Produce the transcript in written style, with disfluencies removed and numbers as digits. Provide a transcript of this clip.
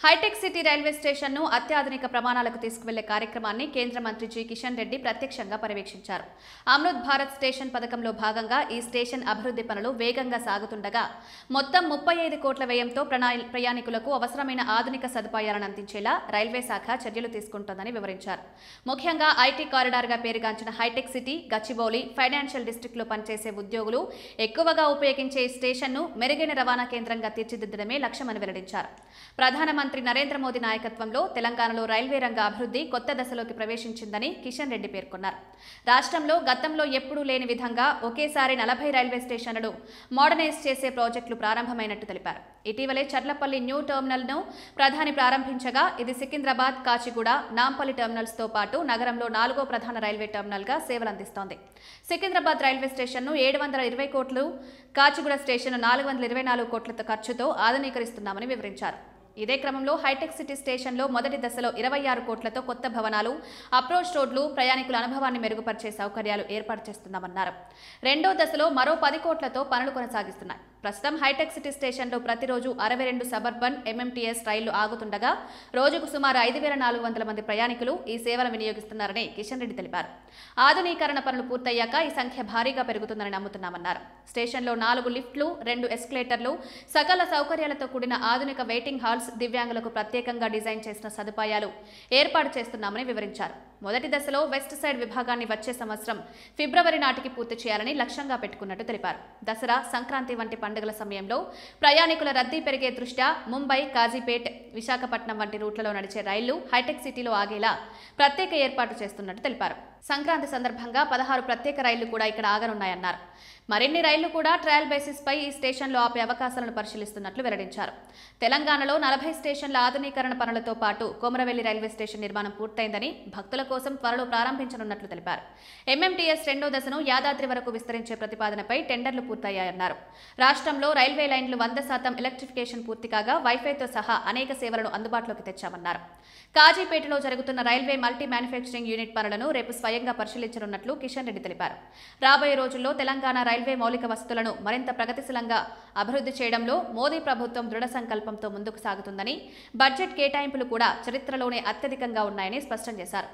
Hitech city railway స్టేషన్ను అత్యాధునిక ప్రమాణాలకు తీసుకువెళ్లే కార్యక్రమాన్ని కేంద్ర మంత్రి జి కిషన్ రెడ్డి ప్రత్యక్షంగా పర్యవేక్షించారు. అమృత్ భారత్ స్టేషన్ పథకంలో భాగంగా ఈ స్టేషన్ అభివృద్ధి పనులు వేగంగా సాగుతుండగా మొత్తం 35 కోట్ల వ్యయంతో ప్రయాణికులకు అవసరమైన ఆధునిక సదుపాయాలను అందించేలా రైల్వే శాఖ చర్యలు తీసుకుంటోందని వివరించారు. ముఖ్యంగా ఐటీ కారిడార్గా పేరుగాంచిన హైటెక్ సిటీ, గచ్చిబౌలి, ఫైనాన్షియల్ డిస్ట్రిక్ట్లో పనిచేసే ఉద్యోగులు ఎక్కువగా ఉపయోగించే ఈ స్టేషన్ను మెరుగైన రవాణా కేంద్రంగా తీర్చిదిద్దడమే లక్ష్యమని వెల్లడించారు. ప్రధానమంత్రి నరేంద్ర మోదీ నాయకత్వంలో తెలంగాణలో రైల్వే రంగ అభివృద్ధి కొత్త దశలోకి ప్రవేశించిందని కిషన్ రెడ్డి పేర్కొన్నారు. రాష్ట్రంలో గతంలో ఎప్పుడూ లేని విధంగా ఒకేసారి 40 రైల్వే స్టేషన్లను మోడర్నైజ్ చేసే ప్రాజెక్టులు ప్రారంభమైనట్టు తెలిపారు. ఇటీవలే చర్లపల్లి న్యూ టెర్మినల్ను ప్రధాని ప్రారంభించగా ఇది సికింద్రాబాద్, కాచిగూడ, నాంపల్లి టెర్మినల్స్తో పాటు నగరంలో 4వ ప్రధాన రైల్వే టెర్మినల్గా సేవలందిస్తోంది. సికింద్రాబాద్ రైల్వే స్టేషన్ను 720 కోట్లు, కాచిగూడ స్టేషన్ను 424 కోట్ల ఖర్చుతో ఆధునీకరిస్తున్నామని వివరించారు. ఇదే క్రమంలో హైటెక్ సిటీ స్టేషన్లో మొదటి దశలో 26 కోట్లతో కొత్త భవనాలు, అప్రోచ్ రోడ్లు, ప్రయాణికుల అనుభవాన్ని మెరుగుపరిచే సౌకర్యాలు ఏర్పాటు చేస్తున్నామన్నారు. రెండో దశలో మరో 10 కోట్లతో పనులు కొనసాగిస్తున్నాయి. ప్రస్తుతం హైటెక్ సిటీ స్టేషన్లో ప్రతిరోజు 62 సబర్బన్ ఎంఎంటీఎస్ రైళ్లు ఆగుతుండగా రోజుకు సుమారు 5400 మంది ప్రయాణికులు ఈ సేవలు వినియోగిస్తున్నారని కిషన్ రెడ్డి తెలిపారు. ఆధునీకరణ పనులు పూర్తయ్యాక ఈ సంఖ్య భారీగా పెరుగుతుందని నమ్ముతున్నామన్నారు. స్టేషన్లో 4 లిఫ్ట్లు, 2 ఎస్కలేటర్లు, సకల సౌకర్యాలతో కూడిన ఆధునిక వెయిటింగ్ హాల్స్, దివ్యాంగులకు ప్రత్యేకంగా డిజైన్ చేసిన సదుపాయాలు ఏర్పాటు చేస్తున్నామని వివరించారు. మొదటి దశలో వెస్ట్ సైడ్ విభాగాన్ని వచ్చే సంవత్సరం ఫిబ్రవరి నాటికి పూర్తి చేయాలని లక్ష్యంగా పెట్టుకున్నట్టు తెలిపారు. దసరా, సంక్రాంతి వంటి పండుగల సమయంలో ప్రయాణికుల రద్దీ పెరిగే దృష్ట్యా ముంబై, కాజీపేట్, విశాఖపట్నం వంటి రూట్లలో నడిచే రైళ్లు హైటెక్ సిటీలో ఆగేలా ప్రత్యేక ఏర్పాటు చేస్తున్నట్టు తెలిపారు. సంక్రాంతి సందర్భంగా 16 ప్రత్యేక రైళ్లు కూడా ఇక్కడ ఆగనున్నాయన్నారు. మరిన్ని రైళ్లు కూడా ట్రయల్ బేసిస్ పై ఈ స్టేషన్లో ఆపే అవకాశాలను పరిశీలిస్తున్నట్లు వెల్లడించారు. తెలంగాణలో 40 స్టేషన్ల ఆధునీకరణ పనులతో పాటు కొమరవెల్లి రైల్వే స్టేషన్ నిర్మాణం పూర్తయిందని, భక్తుల కోసం త్వరలో ప్రారంభించనున్నట్లు తెలిపారు. ఎంఎంటీఎస్ రెండో దశను యాదాద్రి వరకు విస్తరించే ప్రతిపాదనపై టెండర్లు పూర్తయ్యాయన్నారు. రాష్ట్రంలో రైల్వే లైన్లు 100% ఎలక్ట్రిఫికేషన్ పూర్తి కాగా వైఫైతో సహా అనేక సేవలను అందుబాటులోకి తెచ్చామన్నారు. కాజీపేటలో జరుగుతున్న రైల్వే మల్టీ మ్యానుఫ్యాక్చరింగ్ యూనిట్ పనులను రేపు స్వయంగా పరిశీలించనున్నట్లు కిషన్ రెడ్డి తెలిపారు. రాబోయే రోజుల్లో తెలంగాణ రైల్వే మౌలిక వసతులను మరింత ప్రగతిశీలంగా అభివృద్ధి చేయడంలో మోదీ ప్రభుత్వం దృఢ సంకల్పంతో ముందుకు సాగుతుందని, బడ్జెట్ కేటాయింపులు కూడా చరిత్రలోనే అత్యధికంగా ఉన్నాయని స్పష్టం చేశారు.